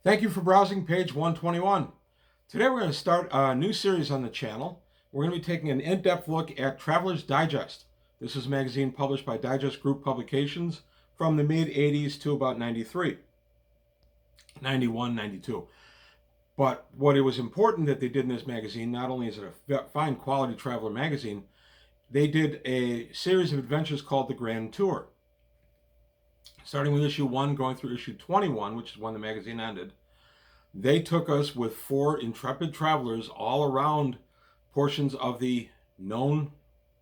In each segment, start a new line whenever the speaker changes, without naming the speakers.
Thank you for browsing page 121. Today we're going to start a new series on the channel. We're going to be taking an in-depth look at Traveler's Digest. This is a magazine published by Digest Group Publications from the mid-80s to about 93, 91, 92. But what it was important that they did in this magazine, not only is it a fine quality traveler magazine, they did a series of adventures called the Grand Tour. Starting with issue 1, going through issue 21, which is when the magazine ended, they took us with 4 intrepid travelers all around portions of the known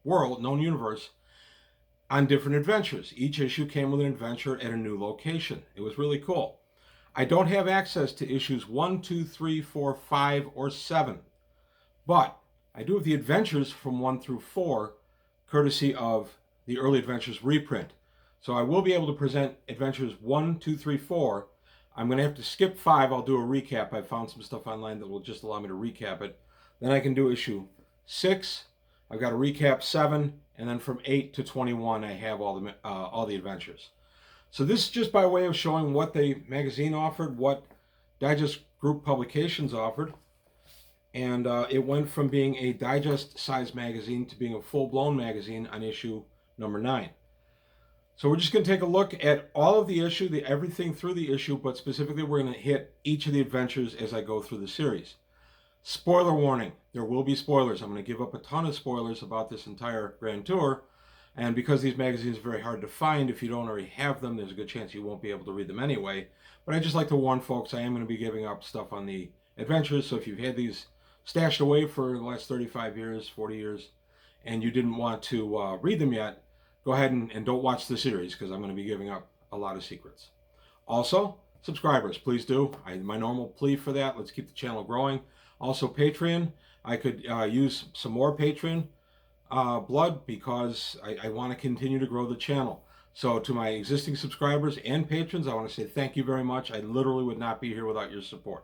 world, known universe, on different adventures. Each issue came with an adventure at a new location. It was really cool. I don't have access to issues 1, 2, 3, 4, 5, or 7, but I do have the adventures from 1 through 4, courtesy of the Early Adventures reprint. So I will be able to present adventures 1, 2, 3, 4. I'm going to have to skip 5. I'll do a recap. I found some stuff online that will just allow me to recap it. Then I can do issue 6. I've got to recap 7, and then from 8 to 21, I have all the adventures. So this is just by way of showing what the magazine offered, what Digest Group Publications offered, and it went from being a digest-sized magazine to being a full-blown magazine on issue number 9. So we're just going to take a look at all of the issue, everything through the issue, but specifically we're going to hit each of the adventures as I go through the series. Spoiler warning, there will be spoilers. I'm going to give up a ton of spoilers about this entire Grand Tour, and because these magazines are very hard to find, if you don't already have them, there's a good chance you won't be able to read them anyway. But I just like to warn folks, I am going to be giving up stuff on the adventures, so if you've had these stashed away for the last 35 years, 40 years, and you didn't want to read them yet, go ahead and don't watch the series because I'm going to be giving up a lot of secrets. Also, subscribers, please do. My normal plea for that, let's keep the channel growing. Also, Patreon. I could use some more Patreon blood because I want to continue to grow the channel. So to my existing subscribers and patrons, I want to say thank you very much. I literally would not be here without your support.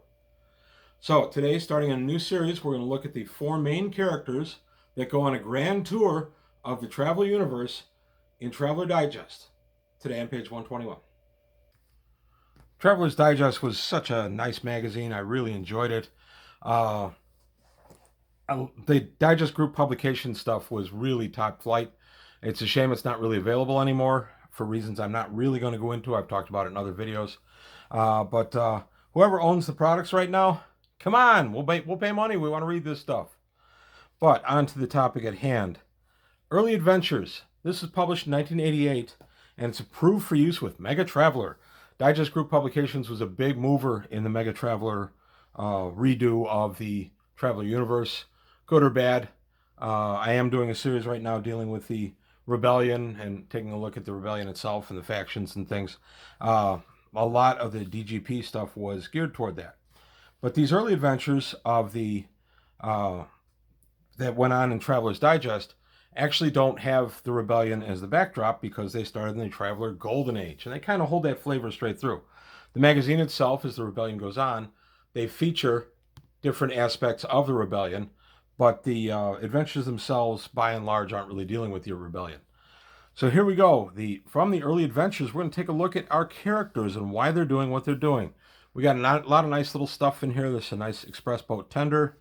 So today, starting a new series, we're going to look at the 4 main characters that go on a grand tour of the Traveler universe in Traveler Digest, today on page 121. Traveler's Digest was such a nice magazine. I really enjoyed it. The Digest Group Publication stuff was really top flight. It's a shame it's not really available anymore for reasons I'm not really going to go into. I've talked about it in other videos. But whoever owns the products right now, come on, we'll pay money. We want to read this stuff. But on to the topic at hand. Early Adventures. This was published in 1988, and it's approved for use with Mega Traveler. Digest Group Publications was a big mover in the Mega Traveler redo of the Traveler universe, good or bad. I am doing a series right now dealing with the Rebellion and taking a look at the Rebellion itself and the factions and things. A lot of the DGP stuff was geared toward that. But these early adventures of the that went on in Traveler's Digest actually don't have the Rebellion as the backdrop because they started in the Traveler Golden Age, and they kind of hold that flavor straight through. The magazine itself, as the Rebellion goes on, they feature different aspects of the Rebellion, but the adventures themselves, by and large, aren't really dealing with the Rebellion. So here we go. From the early adventures, we're going to take a look at our characters and why they're doing what they're doing. We got a lot of nice little stuff in here. There's a nice express boat tender,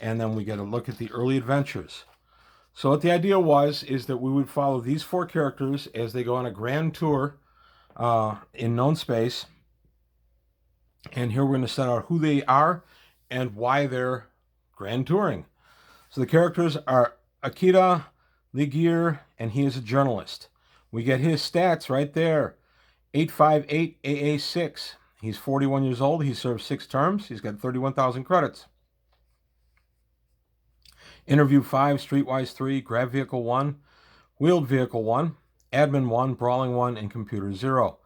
and then we get a look at the early adventures. So what the idea is that we would follow these 4 characters as they go on a grand tour in known space. And here we're going to set out who they are and why they're grand touring. So the characters are Akita Lagir, and he is a journalist. We get his stats right there. 858 AA6. He's 41 years old. He served 6 terms. He's got 31,000 credits. Interview 5, Streetwise 3, Grab Vehicle 1, Wheeled Vehicle 1, Admin 1, Brawling 1, and Computer 0.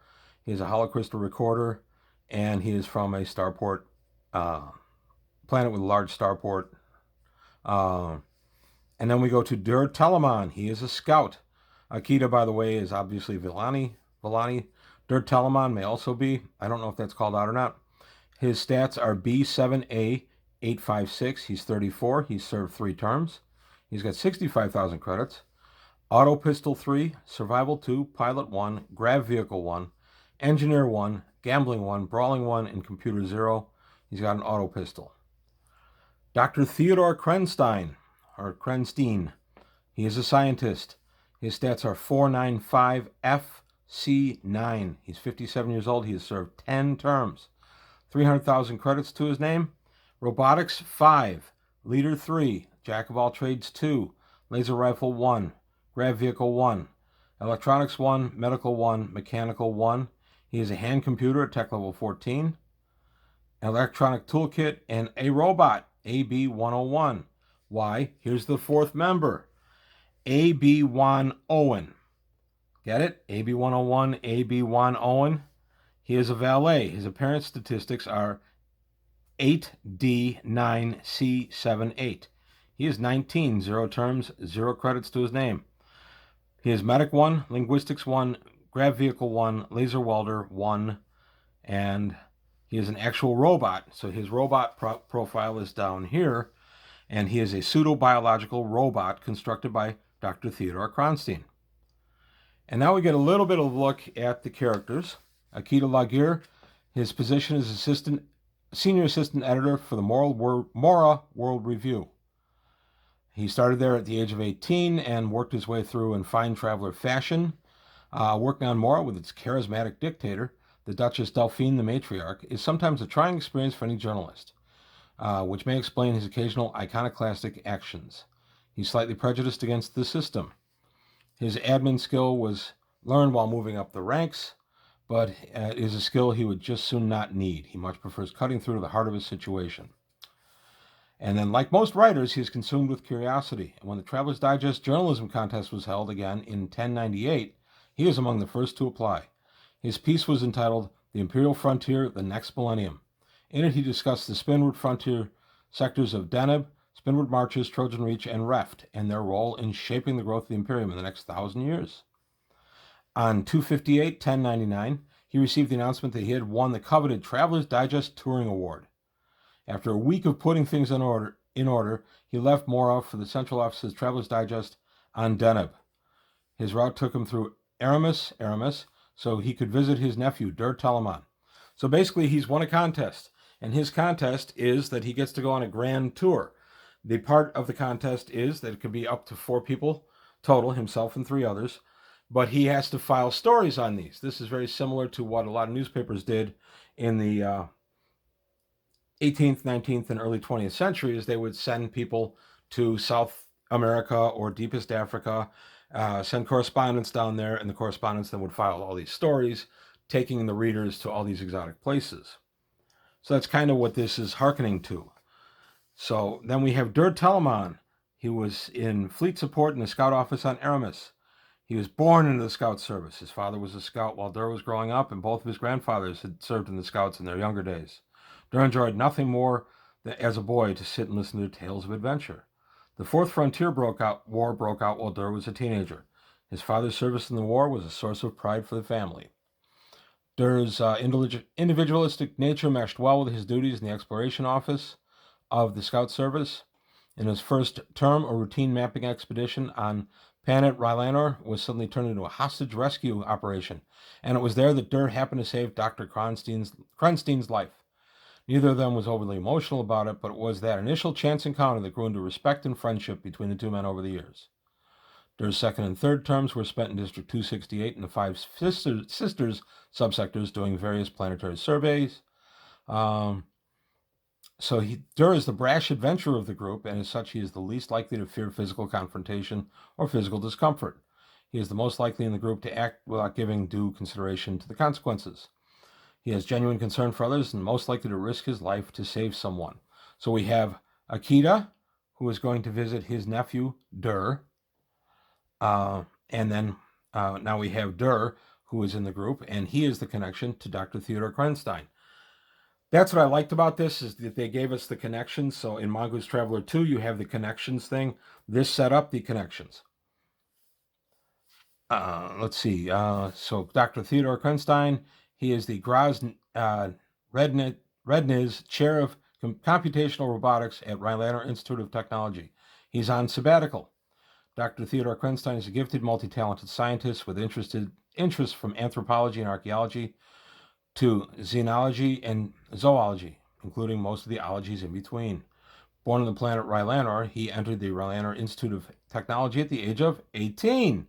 He is a holocrystal recorder, and he is from a starport, planet with a large starport. And then we go to Telemon. He is a scout. Akita, by the way, is obviously Villani. Telemon may also be. I don't know if that's called out or not. His stats are B7A 856. He's 34. He's served 3 terms. He's got 65,000 credits. Auto Pistol 3, Survival 2, Pilot 1, Grab Vehicle 1, Engineer 1, Gambling 1, Brawling 1, and Computer 0. He's got an auto pistol. Dr. Theodore Kranstein, or Kranstein. He is a scientist. His stats are 495 FC9. He's 57 years old. He has served 10 terms. 300,000 credits to his name. Robotics 5, Leader 3, Jack of all trades 2, Laser Rifle 1, Grav Vehicle 1, Electronics 1, Medical 1, Mechanical 1. He is a hand computer at Tech Level 14, an electronic toolkit, and a robot, AB-101. Why? Here's the fourth member, AB-1 Owen. Get it? AB-101, AB-1 Owen. He is a valet. His appearance statistics are 8D9C78. He is 19, 0 terms, 0 credits to his name. He is Medic 1, Linguistics 1, Grav Vehicle 1, Laser Welder 1, and he is an actual robot. So his robot profile is down here, and he is a pseudo-biological robot constructed by Dr. Theodore Kranstein. And now we get a little bit of a look at the characters. Akita Lagir, his position is senior assistant editor for the Mora World Review. He started there at the age of 18 and worked his way through in fine traveler fashion, working on Mora with its charismatic dictator, the Duchess Delphine the Matriarch, is sometimes a trying experience for any journalist, which may explain his occasional iconoclastic actions. He's slightly prejudiced against the system. His admin skill was learned while moving up the ranks, but it is a skill he would just soon not need. He much prefers cutting through to the heart of his situation. And then, like most writers, he is consumed with curiosity. And when the Traveler's Digest Journalism Contest was held again in 1098, he was among the first to apply. His piece was entitled The Imperial Frontier, the Next Millennium. In it, he discussed the Spinward Frontier sectors of Deneb, Spinward Marches, Trojan Reach, and Reft, and their role in shaping the growth of the Imperium in the next 1,000 years. On 2/58/1099, he received the announcement that he had won the coveted Traveler's Digest Touring Award. After a week of putting things in order, he left Mora for the central office's Traveler's Digest on Deneb. His route took him through Aramis, so he could visit his nephew, Telemon. So basically, he's won a contest, and his contest is that he gets to go on a grand tour. The part of the contest is that it could be up to 4 people total, himself and 3 others, but he has to file stories on these. This is very similar to what a lot of newspapers did in the 18th, 19th, and early 20th centuries. They would send people to South America or deepest Africa, send correspondents down there, and the correspondents then would file all these stories, taking the readers to all these exotic places. So that's kind of what this is hearkening to. So then we have Telemon. He was in fleet support in the scout office on Aramis. He was born into the scout service. His father was a scout while Dur was growing up, and both of his grandfathers had served in the scouts in their younger days. Dur enjoyed nothing more than, as a boy, to sit and listen to tales of adventure. The Fourth Frontier War broke out while Dur was a teenager. His father's service in the war was a source of pride for the family. Dur's individualistic nature meshed well with his duties in the exploration office of the Scout Service. In his first term, a routine mapping expedition on Planet Rylanor was suddenly turned into a hostage rescue operation, and it was there that Dur happened to save Dr. Kranstein's life. Neither of them was overly emotional about it, but it was that initial chance encounter that grew into respect and friendship between the two men over the years. Dur's second and third terms were spent in District 268 and the Five Sisters subsectors doing various planetary surveys. Dur is the brash adventurer of the group, and as such, he is the least likely to fear physical confrontation or physical discomfort. He is the most likely in the group to act without giving due consideration to the consequences. He has genuine concern for others and most likely to risk his life to save someone. So we have Akita, who is going to visit his nephew, Dur. And then now we have Dur, who is in the group, and he is the connection to Dr. Theodore Kranstein. That's what I liked about this, is that they gave us the connections. So in Mongoose Traveler 2, you have the connections thing. This set up the connections. Let's see. So Dr. Theodore Kranstein, he is the Redniz Chair of Computational Robotics at Rylander Institute of Technology. He's on sabbatical. Dr. Theodore Kranstein is a gifted, multi-talented scientist with interests from anthropology and archaeology. to xenology and zoology, including most of the ologies in between. Born on the planet Rylanor, he entered the Rylanor Institute of Technology at the age of 18,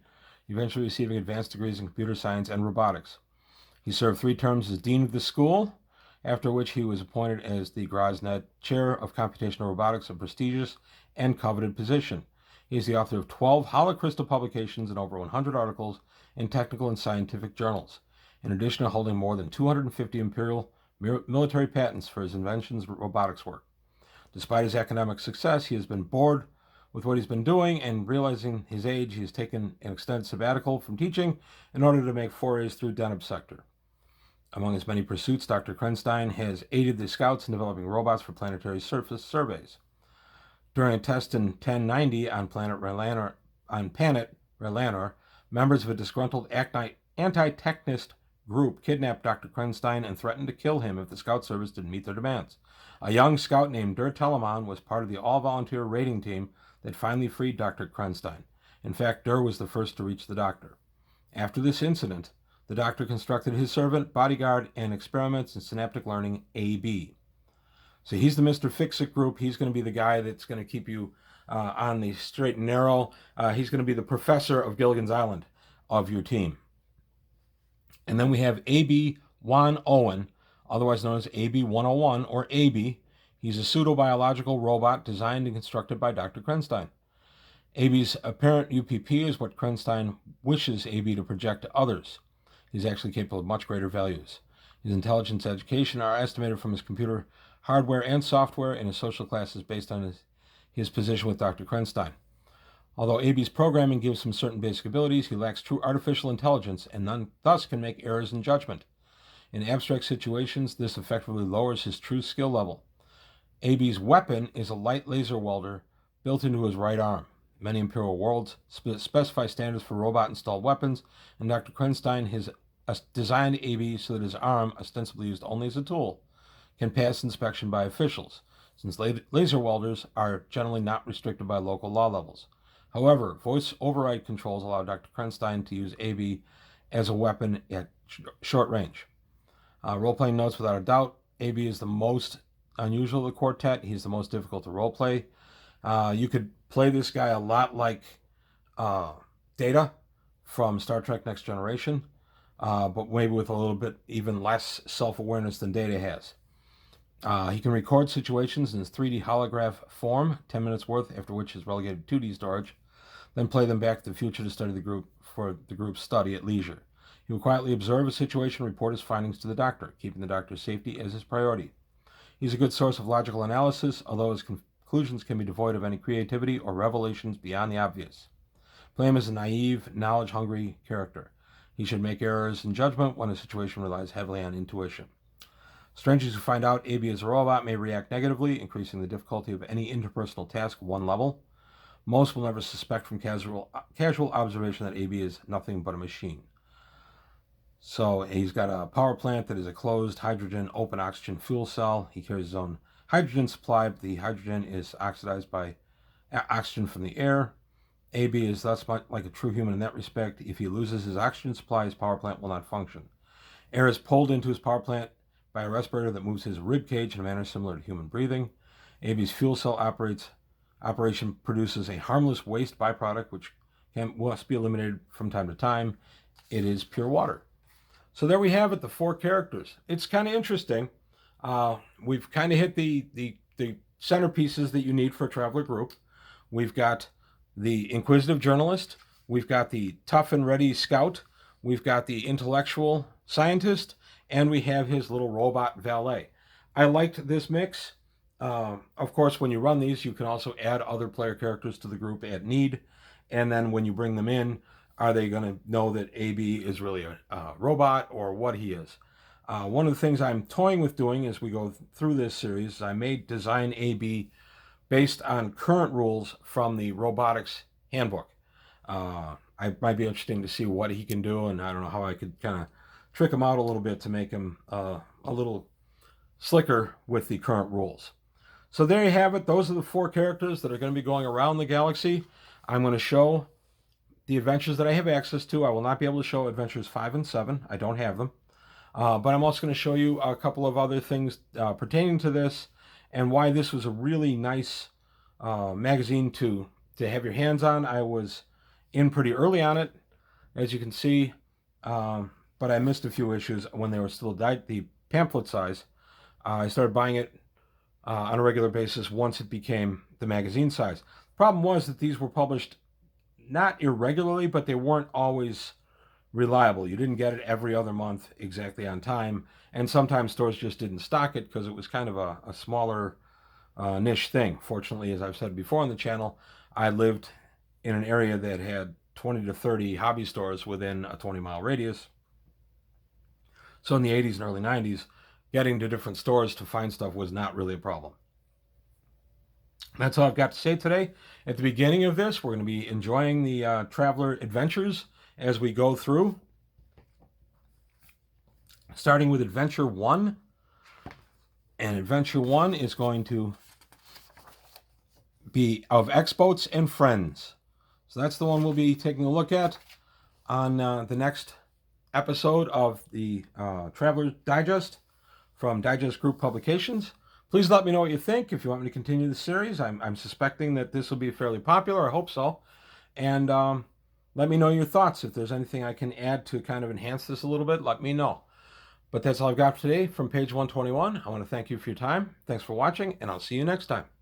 eventually receiving advanced degrees in computer science and robotics. He served 3 terms as dean of the school, after which he was appointed as the Grosnet Chair of Computational Robotics, a prestigious and coveted position. He is the author of 12 holocrystal publications and over 100 articles in technical and scientific journals, in addition to holding more than 250 imperial military patents for his inventions and robotics work. Despite his academic success, he has been bored with what he's been doing, and realizing his age, he has taken an extended sabbatical from teaching in order to make forays through Deneb sector. Among his many pursuits, Dr. Kranstein has aided the Scouts in developing robots for planetary surface surveys. During a test in 1090 on planet Rylanor, members of a disgruntled anti-technist group kidnapped Dr. Kranstein and threatened to kill him if the Scout service didn't meet their demands. A young scout named Telemon was part of the all-volunteer raiding team that finally freed Dr. Kranstein. In fact, was the first to reach the doctor. After this incident, the doctor constructed his servant, bodyguard, and experiments in synaptic learning, AB. So he's the Mr. Fix-It group. He's going to be the guy that's going to keep you on the straight and narrow. He's going to be the professor of Gilligan's Island of your team. And then we have AB Juan Owen, otherwise known as AB 101 or AB. He's a pseudo-biological robot designed and constructed by Dr. Kranstein. AB's apparent UPP is what Kranstein wishes AB to project to others. He's actually capable of much greater values. His intelligence and education are estimated from his computer hardware and software, and his social class is based on his position with Dr. Kranstein. Although AB's programming gives him certain basic abilities, he lacks true artificial intelligence and thus can make errors in judgment. In abstract situations, this effectively lowers his true skill level. AB's weapon is a light laser welder built into his right arm. Many Imperial worlds specify standards for robot-installed weapons, and Dr. Kranstein has designed AB so that his arm, ostensibly used only as a tool, can pass inspection by officials, since laser welders are generally not restricted by local law levels. However, voice override controls allow Dr. Kranstein to use AB as a weapon at short range. Role-playing notes: without a doubt, AB is the most unusual of the quartet. He's the most difficult to roleplay. You could play this guy a lot like Data from Star Trek Next Generation, but maybe with a little bit even less self-awareness than Data has. He can record situations in his 3D holograph form, 10 minutes worth, after which is relegated to 2D storage, then play them back to the future to study the group for the group's study at leisure. He will quietly observe a situation and report his findings to the doctor, keeping the doctor's safety as his priority. He's a good source of logical analysis, although his conclusions can be devoid of any creativity or revelations beyond the obvious. Play him as a naive, knowledge-hungry character. He should make errors in judgment when a situation relies heavily on intuition. Strangers who find out AB is a robot may react negatively, increasing the difficulty of any interpersonal task 1 level. Most will never suspect from casual observation that AB is nothing but a machine. So he's got a power plant that is a closed hydrogen open oxygen fuel cell. He carries his own hydrogen supply, but the hydrogen is oxidized by oxygen from the air. AB is thus much like a true human in that respect. If he loses his oxygen supply, his power plant will not function. Air is pulled into his power plant by a respirator that moves his rib cage in a manner similar to human breathing. AB's fuel cell operation produces a harmless waste byproduct which must be eliminated from time to time. It is pure water. So there we have it, the 4 characters. It's kind of interesting. We've kind of hit the centerpieces that you need for a traveler group. We've got the inquisitive journalist. We've got the tough and ready scout. We've got the intellectual scientist. And we have his little robot valet. I liked this mix. Of course, when you run these, you can also add other player characters to the group at need. And then when you bring them in, are they going to know that AB is really a robot or what he is? One of the things I'm toying with doing as we go through this series is I may design AB based on current rules from the robotics handbook. It might be interesting to see what he can do, and I don't know how I could kind of trick him out a little bit to make him a little slicker with the current rules. So there you have it. Those are the 4 characters that are going to be going around the galaxy. I'm going to show the adventures that I have access to. I will not be able to show adventures 5 and 7. I don't have them. But I'm also going to show you a couple of other things pertaining to this and why this was a really nice magazine to have your hands on. I was in pretty early on it, as you can see, but I missed a few issues when they were still the pamphlet size. I started buying it on a regular basis once it became the magazine size. The problem was that these were published not irregularly, but they weren't always reliable. You didn't get it every other month exactly on time, and sometimes stores just didn't stock it because it was kind of a smaller niche thing. Fortunately, as I've said before on the channel, I lived in an area that had 20 to 30 hobby stores within a 20-mile radius. So in the 80s and early 90s, getting to different stores to find stuff was not really a problem. That's all I've got to say today. At the beginning of this, we're going to be enjoying the Traveler adventures as we go through. Starting with Adventure 1. And Adventure 1 is going to be of X-Boats and Friends. So that's the one we'll be taking a look at on the next episode of the Traveler's Digest from Digest Group Publications. Please let me know what you think. If you want me to continue the series, I'm suspecting that this will be fairly popular. I hope so. And let me know your thoughts. If there's anything I can add to kind of enhance this a little bit, let me know. But that's all I've got for today from page 121. I want to thank you for your time. Thanks for watching, and I'll see you next time.